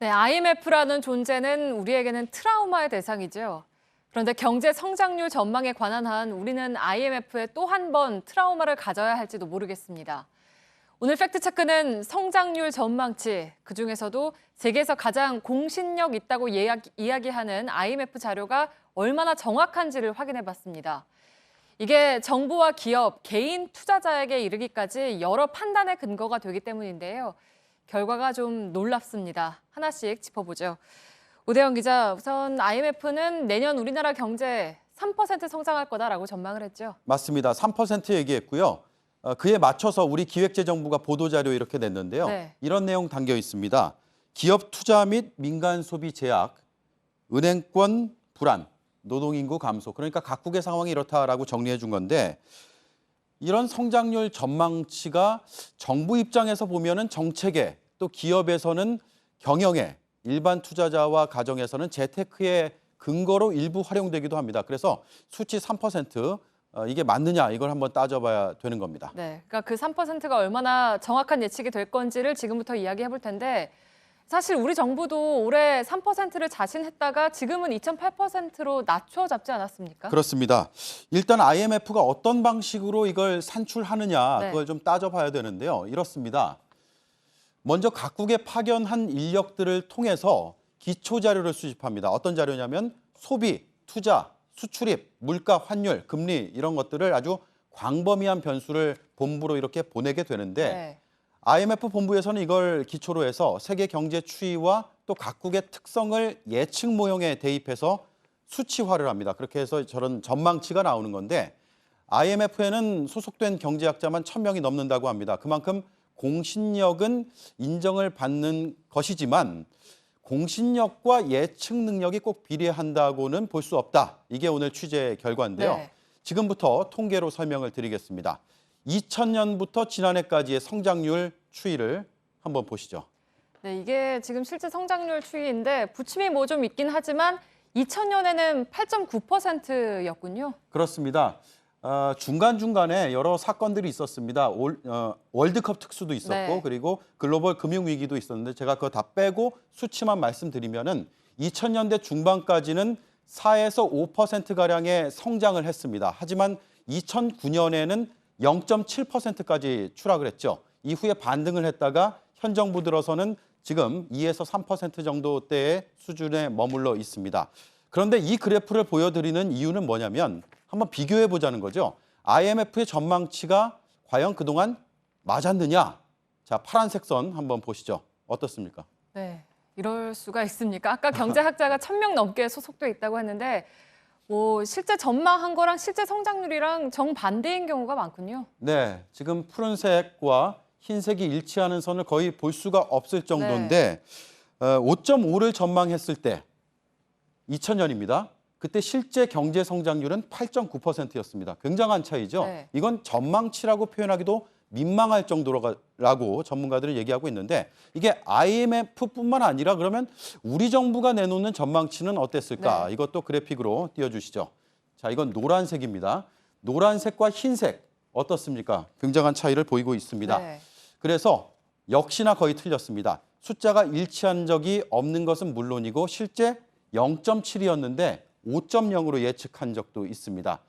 네, IMF라는 존재는 우리에게는 트라우마의 대상이죠. 그런데 경제 성장률 전망에 관한 한 우리는 IMF에 또 한 번 트라우마를 가져야 할지도 모르겠습니다. 오늘 팩트체크는 성장률 전망치, 그중에서도 세계에서 가장 공신력 있다고 이야기하는 IMF 자료가 얼마나 정확한지를 확인해봤습니다. 이게 정부와 기업, 개인 투자자에게 이르기까지 여러 판단의 근거가 되기 때문인데요. 결과가 좀 놀랍습니다. 하나씩 짚어보죠. 오대영 기자, 우선 IMF는 내년 우리나라 경제 3% 성장할 거다라고 전망을 했죠. 맞습니다. 3% 얘기했고요. 그에 맞춰서 우리 기획재정부가 보도자료 이렇게 냈는데요. 네. 이런 내용 담겨 있습니다. 기업 투자 및 민간 소비 제약, 은행권 불안, 노동인구 감소. 그러니까 각국의 상황이 이렇다라고 정리해 준 건데 이런 성장률 전망치가 정부 입장에서 보면은 정책에 또 기업에서는 경영에 일반 투자자와 가정에서는 재테크의 근거로 일부 활용되기도 합니다. 그래서 수치 3% 이게 맞느냐 이걸 한번 따져봐야 되는 겁니다. 네, 그러니까 그 3%가 얼마나 정확한 예측이 될 건지를 지금부터 이야기해 볼 텐데 사실 우리 정부도 올해 3%를 자신했다가 지금은 2.8%로 낮춰 잡지 않았습니까? 그렇습니다. 일단 IMF가 어떤 방식으로 이걸 산출하느냐 네. 그걸 좀 따져봐야 되는데요. 이렇습니다. 먼저 각국의 파견한 인력들을 통해서 기초 자료를 수집합니다. 어떤 자료냐면 소비, 투자, 수출입, 물가, 환율, 금리 이런 것들을 아주 광범위한 변수를 본부로 이렇게 보내게 되는데 네. IMF 본부에서는 이걸 기초로 해서 세계 경제 추이와 또 각국의 특성을 예측 모형에 대입해서 수치화를 합니다. 그렇게 해서 저런 전망치가 나오는 건데 IMF에는 소속된 경제학자만 1,000명이 넘는다고 합니다. 그만큼 공신력은 인정을 받는 것이지만 공신력과 예측 능력이 꼭 비례한다고는 볼 수 없다. 이게 오늘 취재 결과인데요. 네. 지금부터 통계로 설명을 드리겠습니다. 2000년부터 지난해까지의 성장률 추이를 한번 보시죠. 네, 이게 지금 실제 성장률 추이인데 부침이 뭐 좀 있긴 하지만 2000년에는 8.9%였군요. 그렇습니다. 중간중간에 여러 사건들이 있었습니다. 월드컵 특수도 있었고 네. 그리고 글로벌 금융위기도 있었는데 제가 그거 다 빼고 수치만 말씀드리면은 2000년대 중반까지는 4에서 5%가량의 성장을 했습니다. 하지만 2009년에는 0.7%까지 추락을 했죠. 이후에 반등을 했다가 현 정부 들어서는 지금 2에서 3% 정도대의 수준에 머물러 있습니다. 그런데 이 그래프를 보여드리는 이유는 뭐냐면 한번 비교해 보자는 거죠. IMF의 전망치가 과연 그동안 맞았느냐? 자, 파란색 선 한번 보시죠. 어떻습니까? 네, 이럴 수가 있습니까? 아까 경제학자가 1000명 넘게 소속돼 있다고 했는데 뭐 실제 전망한 거랑 실제 성장률이랑 정반대인 경우가 많군요. 네, 지금 푸른색과 흰색이 일치하는 선을 거의 볼 수가 없을 정도인데 5.5를 전망했을 때 2000년입니다. 그때 실제 경제 성장률은 8.9%였습니다. 굉장한 차이죠. 네. 이건 전망치라고 표현하기도 민망할 정도라고 전문가들은 얘기하고 있는데 이게 IMF뿐만 아니라 그러면 우리 정부가 내놓는 전망치는 어땠을까? 네. 이것도 그래픽으로 띄워주시죠. 자, 이건 노란색입니다. 노란색과 흰색 어떻습니까? 굉장한 차이를 보이고 있습니다. 네. 그래서 역시나 거의 틀렸습니다. 숫자가 일치한 적이 없는 것은 물론이고 실제 0.7이었는데 5.0으로 예측한 적도 있습니다.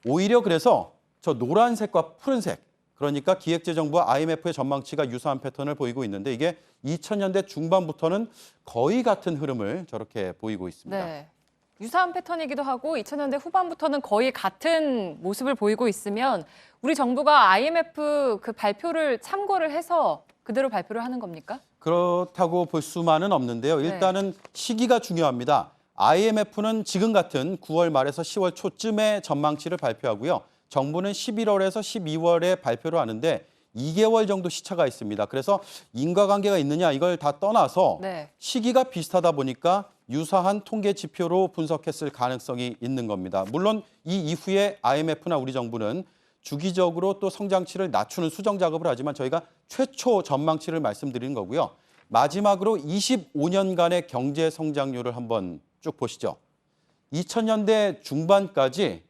오히려 그래서 저 노란색과 푸른색, 그러니까 기획재정부와 IMF의 전망치가 유사한 패턴을 보이고 있는데 이게 2000년대 중반부터는 거의 같은 흐름을 저렇게 보이고 있습니다. 네. 유사한 패턴이기도 하고 2000년대 후반부터는 거의 같은 모습을 보이고 있으면 우리 정부가 IMF 그 발표를 참고를 해서 그대로 발표를 하는 겁니까? 그렇다고 볼 수만은 없는데요. 일단은 시기가 중요합니다. IMF는 지금 같은 9월 말에서 10월 초쯤에 전망치를 발표하고요. 정부는 11월에서 12월에 발표를 하는데 2개월 정도 시차가 있습니다. 그래서 인과관계가 있느냐 이걸 다 떠나서 네. 시기가 비슷하다 보니까 유사한 통계 지표로 분석했을 가능성이 있는 겁니다. 물론 이 이후에 IMF나 우리 정부는 주기적으로 또 성장치를 낮추는 수정 작업을 하지만 저희가 최초 전망치를 말씀드리는 거고요. 마지막으로 25년간의 경제 성장률을 한번 쭉 보시죠. 2000년대 중반까지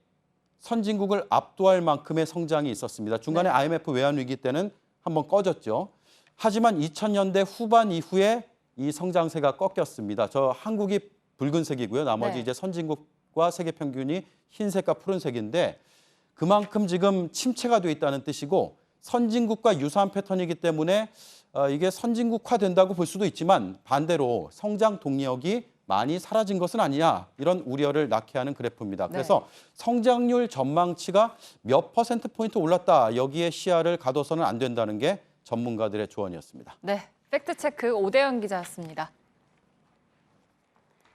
선진국을 압도할 만큼의 성장이 있었습니다. 중간에 IMF 외환위기 때는 한번 꺼졌죠. 하지만 2000년대 후반 이후에 이 성장세가 꺾였습니다. 저 한국이 붉은색이고요. 나머지 네. 이제 선진국과 세계 평균이 흰색과 푸른색인데 그만큼 지금 침체가 돼 있다는 뜻이고 선진국과 유사한 패턴이기 때문에 이게 선진국화된다고 볼 수도 있지만 반대로 성장 동력이 많이 사라진 것은 아니냐 이런 우려를 낳게 하는 그래프입니다. 그래서 성장률 전망치가 몇 %포인트 올랐다 여기에 시야를 가둬서는 안 된다는 게 전문가들의 조언이었습니다. 네, 팩트체크 오대영 기자였습니다.